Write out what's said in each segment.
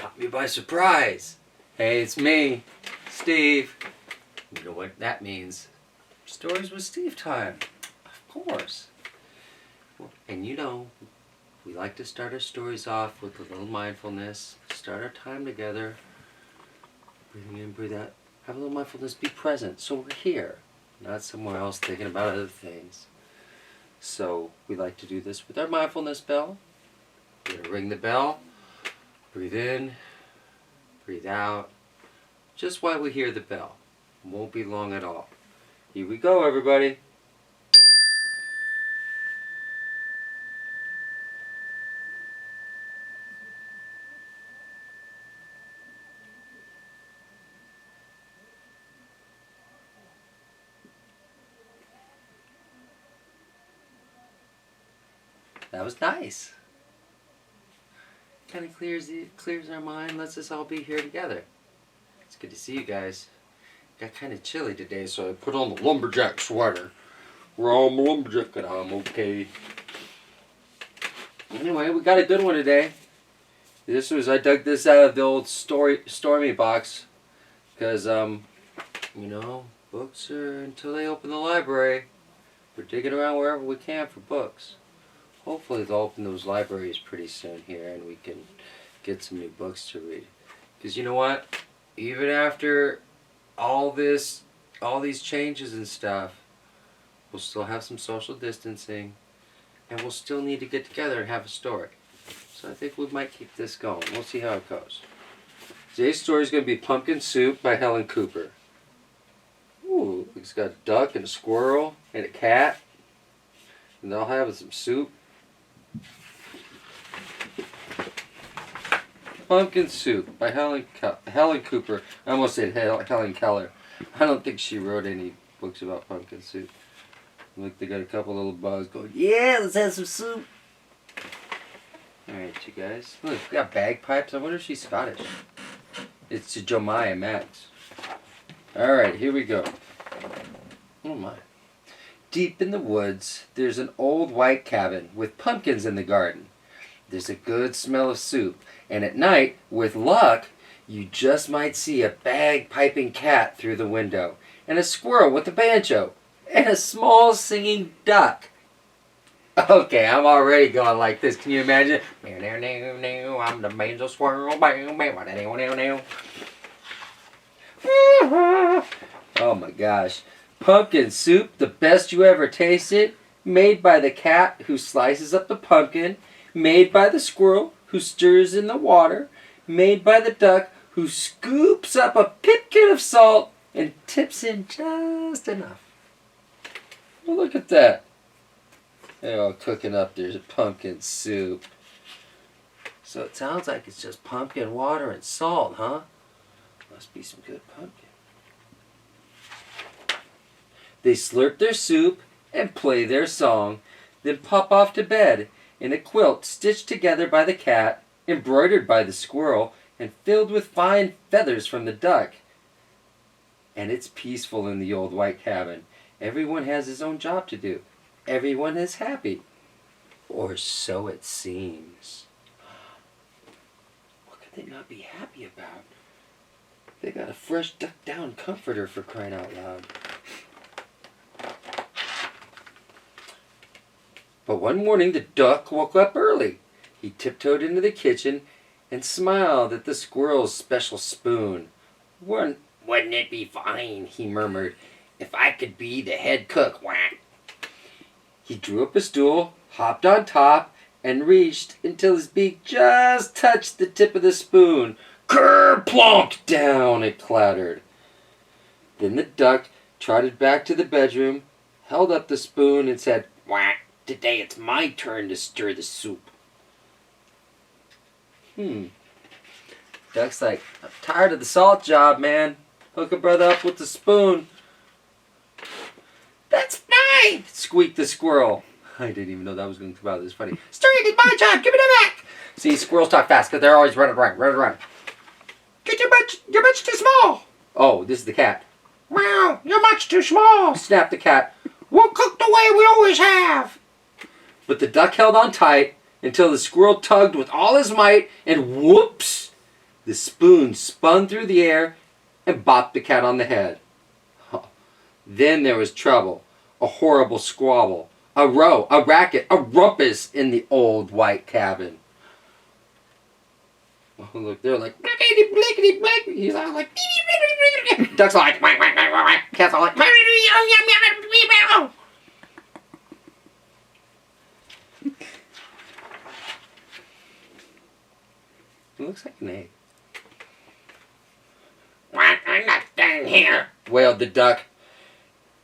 Caught me by surprise. Hey, it's me, Steve. You know what that means? Stories with Steve time. Of course. And you know, we like to start our stories off with a little mindfulness. Start our time together. Breathing in, breathe out. Have a little mindfulness. Be present. So we're here, not somewhere else thinking about other things. So we like to do this with our mindfulness bell. We're going to ring the bell. Breathe in, breathe out, just while we hear the bell. It won't be long at all. Here we go, everybody. That was nice. Kind of clears our mind, lets us all be here together. It's good to see you guys. Got kind of chilly today, so I put on the lumberjack sweater. We're all lumberjack and I'm okay. Anyway, we got a good one today. I dug this out of the old Stormy box. Because, you know, books are, until they open the library, we're digging around wherever we can for books. Hopefully they'll open those libraries pretty soon here and we can get some new books to read. Because you know what? Even after all these changes and stuff, we'll still have some social distancing and we'll still need to get together and have a story. So I think we might keep this going. We'll see how it goes. Today's story is going to be Pumpkin Soup by Helen Cooper. Ooh, it's got a duck and a squirrel and a cat. And they'll have some soup. Pumpkin Soup by Helen Cooper. I almost said Helen Keller. I don't think she wrote any books about pumpkin soup. Look, they got a couple little bugs going, yeah, let's have some soup. Alright, you guys. Look, we got bagpipes. I wonder if she's Scottish. It's to Jemiah Max. Alright, here we go. Oh my. Deep in the woods, there's an old white cabin with pumpkins in the garden. There's a good smell of soup, and at night, with luck, you just might see a bagpiping cat through the window, and a squirrel with a banjo, and a small singing duck. Okay, I'm already going like this. Can you imagine? I'm the banjo squirrel. Oh my gosh. Pumpkin soup, the best you ever tasted, made by the cat who slices up the pumpkin, made by the squirrel who stirs in the water, made by the duck who scoops up a pipkin of salt and tips in just enough. Well, look at that. They're all cooking up their pumpkin soup. So it sounds like it's just pumpkin water and salt, huh? Must be some good pumpkin. They slurp their soup and play their song, then pop off to bed in a quilt stitched together by the cat, embroidered by the squirrel, and filled with fine feathers from the duck. And it's peaceful in the old white cabin. Everyone has his own job to do. Everyone is happy. Or so it seems. What could they not be happy about? They got a fresh duck down comforter, for crying out loud. But one morning the duck woke up early. He tiptoed into the kitchen and smiled at the squirrel's special spoon. Wouldn't it be fine, he murmured, if I could be the head cook? Whack. He drew up a stool, hopped on top, and reached until his beak just touched the tip of the spoon. Ker-plonk! Down it clattered. Then the duck trotted back to the bedroom, held up the spoon, and said, "Whack! Today it's my turn to stir the soup." Duck's like, "I'm tired of the salt job, man. Hook a brother up with the spoon." "That's fine," squeaked the squirrel. I didn't even know that was going to come out. This funny. "Stirring is my job. Give me that back." See, squirrels talk fast because they're always running. You're much too small." Oh, this is the cat. "Meow, you're much too small," snapped the cat. "We'll cook the way we always have." But the duck held on tight until the squirrel tugged with all his might, and whoops! The spoon spun through the air and bopped the cat on the head. Then there was trouble, a horrible squabble, a row, a racket, a rumpus in the old white cabin. Oh, look, they're like, blickety, blickety, blick. He's all like, ducks are like, cats are like, it looks like an egg. What? I'm not done here. Wailed the duck.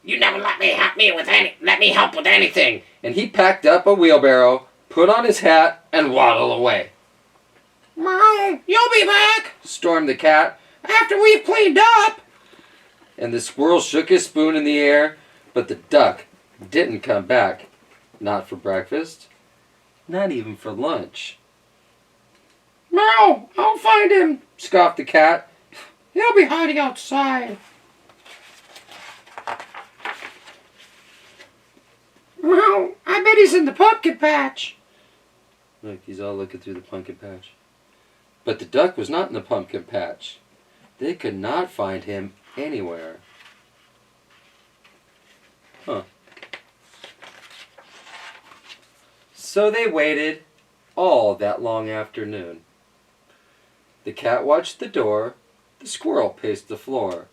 You never let me help with anything. And he packed up a wheelbarrow, put on his hat, and waddled away. Meow, you'll be back, stormed the cat, after we've cleaned up. And the squirrel shook his spoon in the air, but the duck didn't come back. Not for breakfast, not even for lunch. Meow, I'll find him, scoffed the cat. He'll be hiding outside. Meow, I bet he's in the pumpkin patch. Look, he's all looking through the pumpkin patch. But the duck was not in the pumpkin patch. They could not find him anywhere. Huh. So they waited all that long afternoon. The cat watched the door. The squirrel paced the floor.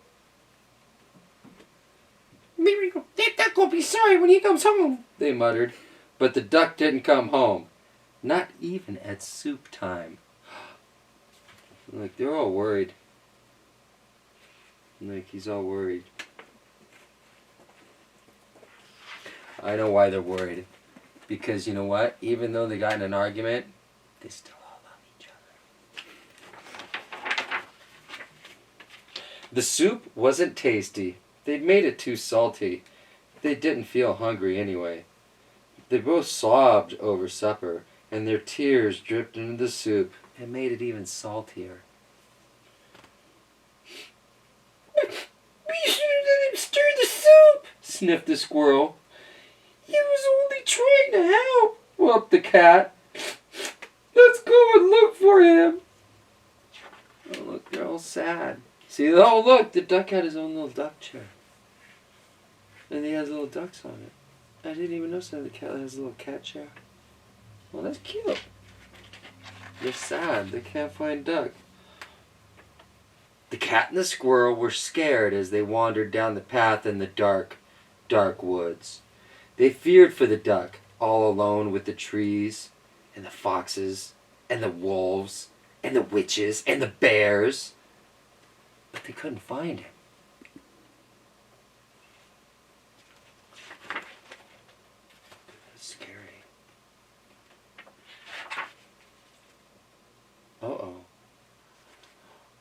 That duck will be sorry when he comes home, they muttered. But the duck didn't come home. Not even at soup time. Like, they're all worried. Like, he's all worried. I know why they're worried. Because, you know what? Even though they got in an argument, they still all love each other. The soup wasn't tasty. They'd made it too salty. They didn't feel hungry anyway. They both sobbed over supper, and their tears dripped into the soup and made it even saltier. We should have let him stir the soup, sniffed the squirrel. He was only trying to help, whooped the cat. Let's go and look for him. Oh, look, they're all sad. See, oh, look, the duck had his own little duck chair. And he has little ducks on it. I didn't even notice that the cat has a little cat chair. Well, that's cute. They're sad. They can't find duck. The cat and the squirrel were scared as they wandered down the path in the dark, dark woods. They feared for the duck, all alone with the trees, and the foxes, and the wolves, and the witches, and the bears. But they couldn't find him. That's scary. Uh-oh.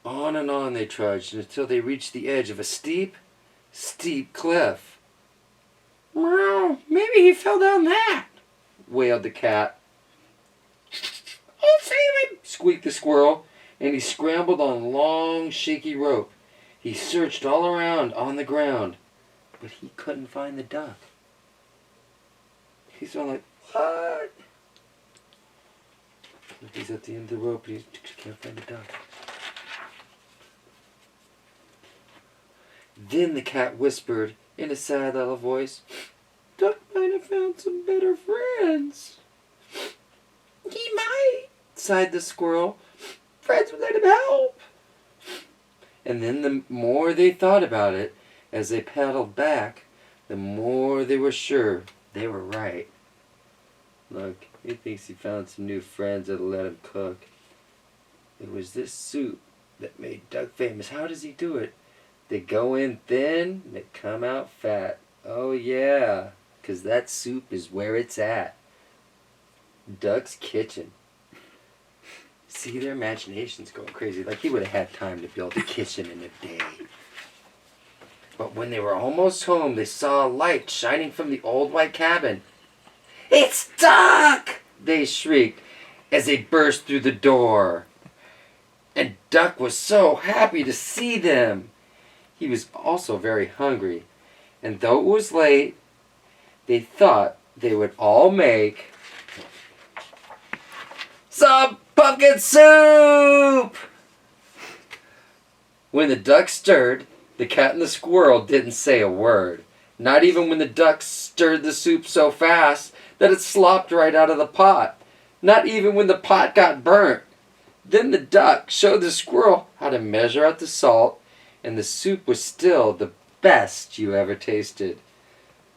On and on they trudged until they reached the edge of a steep, steep cliff. Well, maybe he fell down that, wailed the cat. I'll save him, squeaked the squirrel, and he scrambled on a long, shaky rope. He searched all around on the ground, but he couldn't find the duck. He's all like, what? He's at the end of the rope, and he can't find the duck. Then the cat whispered in a sad little voice, Duck might have found some better friends. He might, sighed the squirrel. Friends would let him help. And then the more they thought about it, as they paddled back, the more they were sure they were right. Look, he thinks he found some new friends that'll let him cook. It was this soup that made Duck famous. How does he do it? They go in thin, they come out fat. Oh yeah, 'cause that soup is where it's at. Duck's kitchen. See, their imagination's going crazy. Like, he would have had time to build a kitchen in a day. But when they were almost home, they saw a light shining from the old white cabin. It's Duck! They shrieked as they burst through the door. And Duck was so happy to see them. He was also very hungry. And though it was late, they thought they would all make some pumpkin soup! When the duck stirred, the cat and the squirrel didn't say a word. Not even when the duck stirred the soup so fast that it slopped right out of the pot. Not even when the pot got burnt. Then the duck showed the squirrel how to measure out the salt, and the soup was still the best you ever tasted.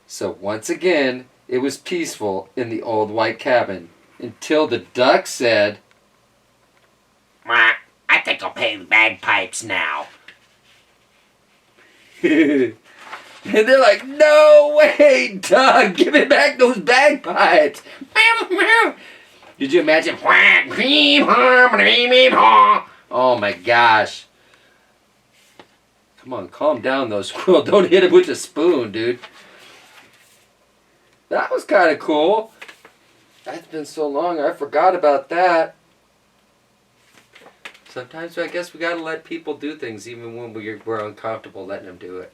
So once again, it was peaceful in the old white cabin until the duck said, I think I'll pay the bagpipes now. and they're like, no way, Doug, give me back those bagpipes. Did you imagine? Oh my gosh. Come on, calm down though, squirrel. Don't hit him with a spoon, dude. That was kind of cool. That's been so long, I forgot about that. Sometimes I guess we gotta let people do things even when we're uncomfortable letting them do it.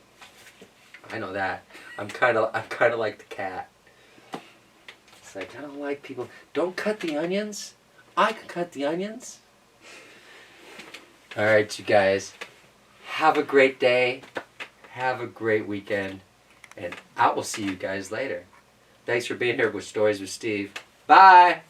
I know that. I'm kind of like the cat. It's like, I don't like people. Don't cut the onions. I can cut the onions. All right, you guys. Have a great day. Have a great weekend. And I will see you guys later. Thanks for being here with Stories with Steve. Bye.